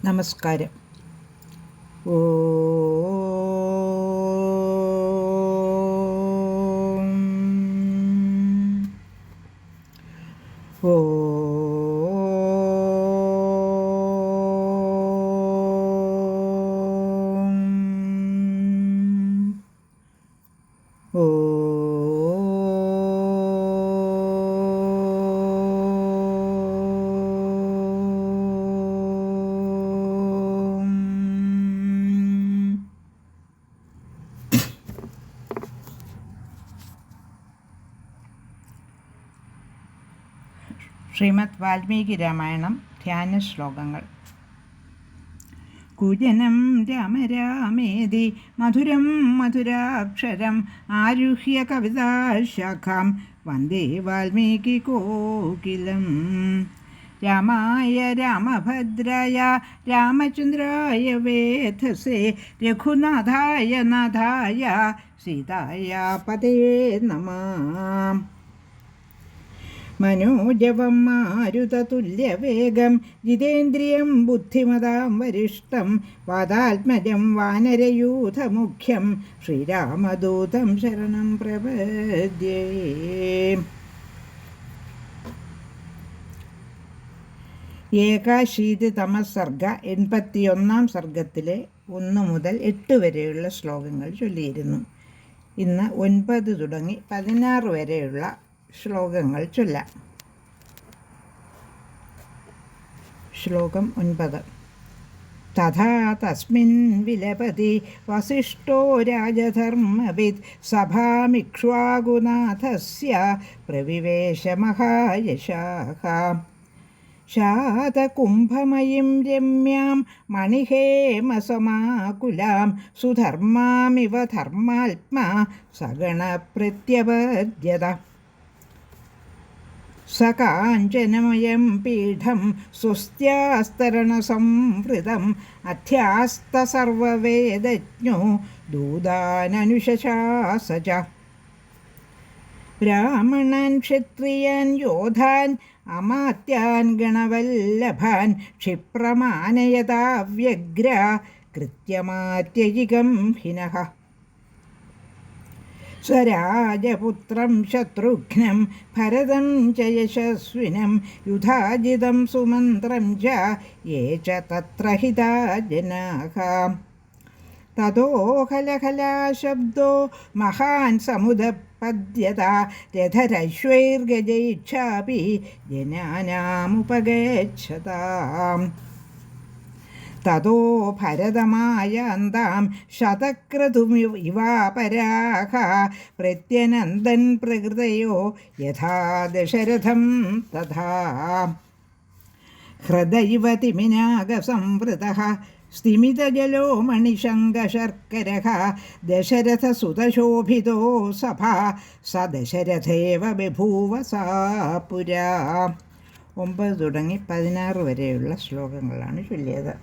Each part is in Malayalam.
നമസ്കാരം. ഓ ഓ ഓ ശ്രീമദ് വാൽമീകി രാമായണം ധ്യാന ശ്ലോകങ്ങൾ. കുജനം രാമ രാമേതി മധുരം മധുരാക്ഷരം ആരുഹ്യ കവിതാശാഖാം വന്ദേ വാൽമീകി കോകിലം. രാമായ രാമഭദ്രായ രാമചന്ദ്രായ വേധസേ രഘുനാഥായ നാഥായ സീതായ പതേ നമഃ. മനോജവം മാരുതതുല്യവേഗം ജിതേന്ദ്രിയം ബുദ്ധിമതാം വരിഷ്ടം വാതാത്മജം വാനരയൂഥമുഖ്യം ശ്രീരാമദൂതം ശരണം പ്രപദ്യേ. ഏകാശീതിതമ സർഗ 81 സർഗത്തിലെ 1 മുതൽ 8 വരെയുള്ള ശ്ലോകങ്ങൾ ചൊല്ലിയിരുന്നു. ഇന്ന് 9 തുടങ്ങി 16 വരെയുള്ള ശ്ലോകങ്ങൾ ചൊല്ലാം. ശ്ലോകം 9. തഥാ തസ്മിൻ വിലപതി വസിഷ്ഠോ രാജധർമ്മവിദ് സഭാമിക്ഷ്വാകുനാഥസ്യ പ്രവിവേശ മഹായശാഃ. ശാതകുംഭമയീം രമ്യാം മണിഹേമസമാകുലാം സുധർമാമിവ ധർമാത്മാ സഗണപ്രത്യപദ്യത. സകാഞ്ചനമയം പീഠം സ്വസ്ത്യാസ്തരണസംവൃതം അധ്യാസ്തസർവവേദജ്ഞോ ദൂതാനനുശാസ ച. ബ്രാഹ്മണാൻ ക്ഷത്രിയാൻ യോധാൻ അമാത്യാൻ ഗണവല്ലഭാൻ ക്ഷിപ്രമാനയതാവ്യഗ്ര കൃത്യമാത്യയികം ഹിനഃ. സ്വരാജപുത്രം ശത്രുഘ്നം ഭരതം ച യശസ്വിനം യുധാജിതം സുമന്ത്രം ച യേ ച തത്ര ഹിതാ ജനാഃ. തതോ ഹലഹലാശബ്ദോ മഹാൻ സമുദപദ്യത രഥരശ്വൈർഗജൈക്ഷാപി ജനാനാമുപഗച്ഛതാം. തതോ ഭരതമായാന്താം ശതക്രതുമിവാപരാഃ പ്രത്യനന്ദൻ പ്രകൃതയോ യഥാ ദശരഥം തഥാ. ഹൃദൈവ തിമിനാഗസംവൃതഃ സ്തിമിതജലോ മണിശങ്കശർക്കരഃ ദശരഥസുതശോഭിതോ സഭാ സ ദശരഥേവ ബഭൂവ സാ പുരാ. 9 തുടങ്ങി 16 വരെയുള്ള ശ്ലോകങ്ങളാണ് ചൊല്ലിയത്.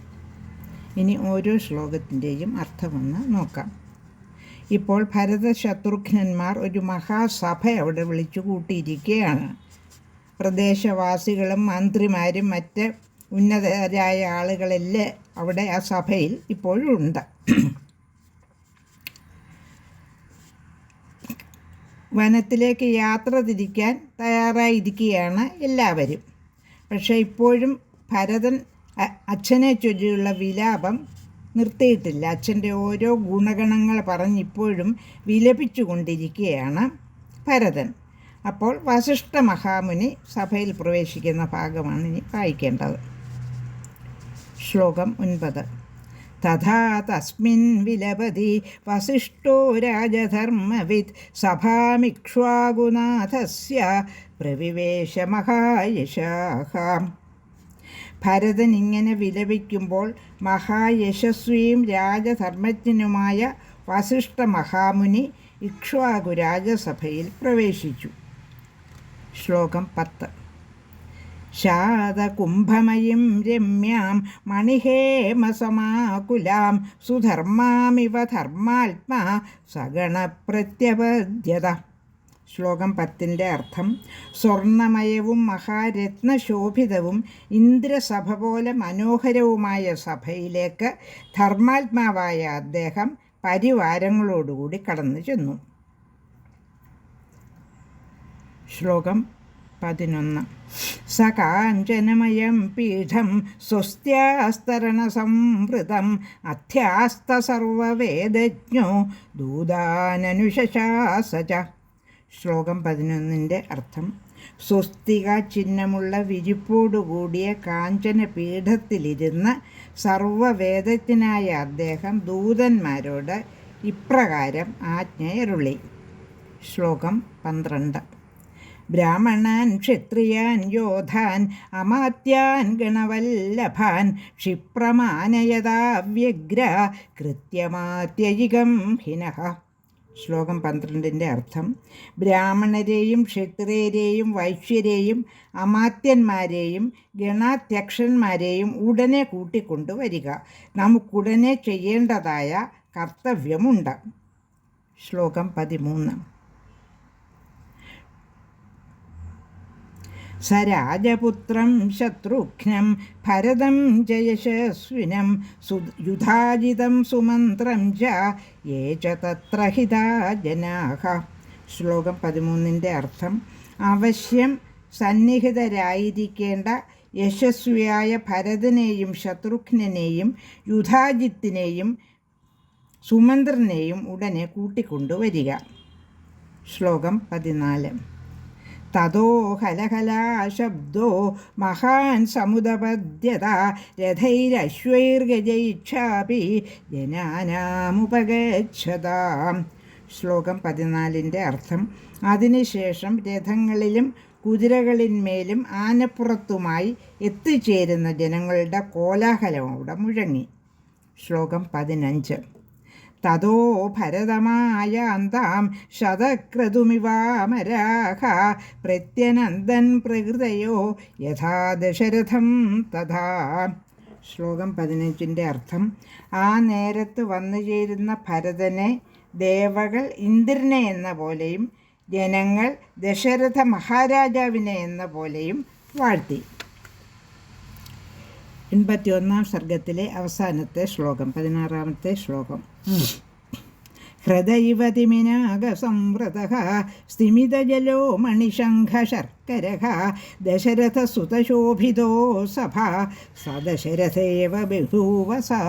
ഇനി ഓരോ ശ്ലോകത്തിൻ്റെയും അർത്ഥമൊന്ന് നോക്കാം. ഇപ്പോൾ ഭരത ശത്രുഘ്നന്മാർ ഒരു മഹാസഭ അവിടെ വിളിച്ചു കൂട്ടിയിരിക്കുകയാണ്. പ്രദേശവാസികളും മന്ത്രിമാരും മറ്റ് ഉന്നതരായ ആളുകളെല്ലാം അവിടെ ആ സഭയിൽ ഇപ്പോഴുണ്ട്. വനത്തിലേക്ക് യാത്ര തിരിക്കാൻ തയ്യാറായിരിക്കുകയാണ് എല്ലാവരും. പക്ഷേ ഇപ്പോഴും ഭരതൻ അച്ഛനെ ചൊല്ലിയുള്ള വിലാപം നിർത്തിയിട്ടില്ല. അച്ഛൻ്റെ ഓരോ ഗുണഗണങ്ങൾ പറഞ്ഞിപ്പോഴും വിലപിച്ചു കൊണ്ടിരിക്കുകയാണ് ഭരതൻ. അപ്പോൾ വസിഷ്ഠ മഹാമുനി സഭയിൽ പ്രവേശിക്കുന്ന ഭാഗമാണ് ഇനി വായിക്കേണ്ടത്. ശ്ലോകം 9. തഥാ തസ്മിൻ വിലപതി വസിഷ്ഠോ രാജധർമ്മവിദ് സഭാമിക്ഷ്വാകുനാഥസ്യ പ്രവിവേശ മഹായശാഃ. ഭരതൻ ഇങ്ങനെ വിലപിക്കുമ്പോൾ മഹായശസ്വിയും രാജധർമ്മജ്ഞനുമായ വസിഷ്ഠ മഹാമുനി ഇക്ഷ്വാകു രാജസഭയിൽ പ്രവേശിച്ചു. ശ്ലോകം 10. ശാതകുംഭമയീം രമ്യാം മണിഹേമസമാകുലാം സുധർമാമിവ ധർമാത്മാ സഗണപ്രത്യപദ്യത. ശ്ലോകം 10 അർത്ഥം സ്വർണമയവും മഹാരത്നശോഭിതവും ഇന്ദ്രസഭ പോലെ മനോഹരവുമായ സഭയിലേക്ക് ധർമാത്മാവായ അദ്ദേഹം പരിവാരങ്ങളോടുകൂടി കടന്നു ചെന്നു. ശ്ലോകം 11 സകാഞ്ചനമയം പീഠം സ്വസ്ത്യാസ്തരണസംവൃതം അധ്യാസ്തസർവവേദജ്ഞോ ദൂതാനനുശാസ ച. ശ്ലോകം 11 അർത്ഥം സ്വസ്തിക ചിഹ്നമുള്ള വിരിപ്പോടുകൂടിയ കാഞ്ചന പീഠത്തിലിരുന്ന് സർവവേദജ്ഞനായ അദ്ദേഹം ദൂതന്മാരോട് ഇപ്രകാരം ആജ്ഞയരുളി. ശ്ലോകം 12 ബ്രാഹ്മണാൻ ക്ഷത്രിയാൻ യോധാൻ അമാത്യാൻ ഗണവല്ലഭാൻ ക്ഷിപ്രമാനയതാവ്യഗ്ര കൃത്യമാത്യയികം ഹിനഃ. ശ്ലോകം 12 അർത്ഥം ബ്രാഹ്മണരെയും ക്ഷത്രിയരെയും വൈശ്യരെയും അമാത്യന്മാരെയും ഗണാധ്യക്ഷന്മാരെയും ഉടനെ കൂട്ടിക്കൊണ്ടുവരിക. നമുക്കുടനെ ചെയ്യേണ്ടതായ കർത്തവ്യമുണ്ട്. ശ്ലോകം 13 സരാജപുത്രം ശത്രുഘ്നം ഭരതം ജയശസ്വിനം യുധാജിതം സുമന്ത്രം ച യേ ച തത്ര ഹിതാ ജനാഃ. ശ്ലോകം 13 അർത്ഥം അവശ്യം സന്നിഹിതരായിരിക്കേണ്ട യശസ്വിയായ ഭരതനെയും ശത്രുഘ്നെയും യുധാജിത്തിനെയും സുമന്ത്രനെയും ഉടനെ കൂട്ടിക്കൊണ്ടുവരിക. ശ്ലോകം 14 തതോ ഹലഹലാശബ്ദോ മഹാൻ സമുദപദ്യത രഥൈരശ്വൈർഗജൈക്ഷാപി ജനാനാമുപഗച്ഛതാം. ശ്ലോകം 14 അർത്ഥം അതിനുശേഷം രഥങ്ങളിലും കുതിരകളിന്മേലും ആനപ്പുറത്തുമായി എത്തിച്ചേരുന്ന ജനങ്ങളുടെ കോലാഹലം അവിടെ മുഴങ്ങി. ശ്ലോകം 15 തതോ ഭരതമായാന്താം ശതക്രതുമിവാമരാഹ പ്രത്യനന്ദൻ പ്രകൃതയോ യഥാ ദശരഥം തഥാ. ശ്ലോകം 15 അർത്ഥം ആ നേരത്ത് വന്നു ചേരുന്ന ഭരതനെ ദേവകൾ ഇന്ദ്രനെ എന്ന പോലെയും ജനങ്ങൾ ദശരഥ മഹാരാജാവിനെ എന്ന പോലെയും വാഴ്ത്തി. 81 സർഗത്തിലെ അവസാനത്തെ ശ്ലോകം 16 ശ്ലോകം ഹൃദൈവതിമിനാഗസംവൃതഃ സ്തിമിതജലോ മണിശംഖശർക്കരഃ ദശരഥസുതശോഭിതോ സഭാ സദശരഥേവ ബഭൂവ സാ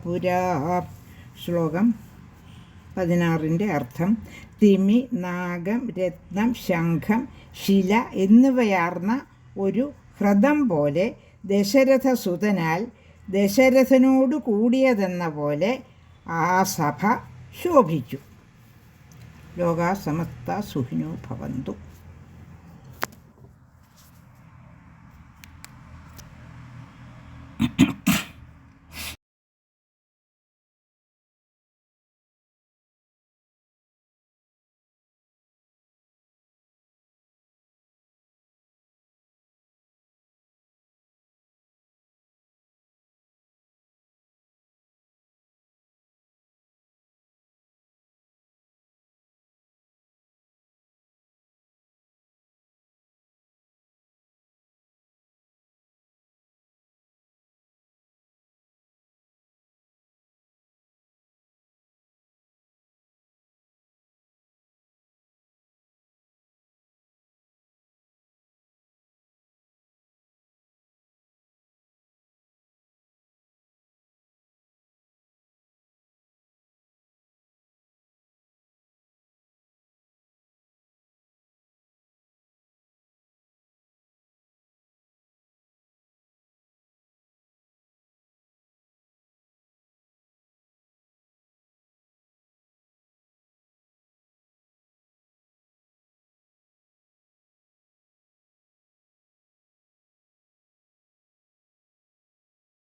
പുരാ. ശ്ലോകം 16 അർത്ഥം തിമി, നാഗം, രത്നം, ശംഖം, ശില എന്നിവയാർന്ന ഒരു ഹൃദം പോലെ ദശരഥസുതനാൽ ദശരഥനോടു കൂടിയതെന്ന പോലെ ആ സഭ ശോഭിച്ചു. ലോകാ സമസ്ത സുഖിനോ ഭവന്തു.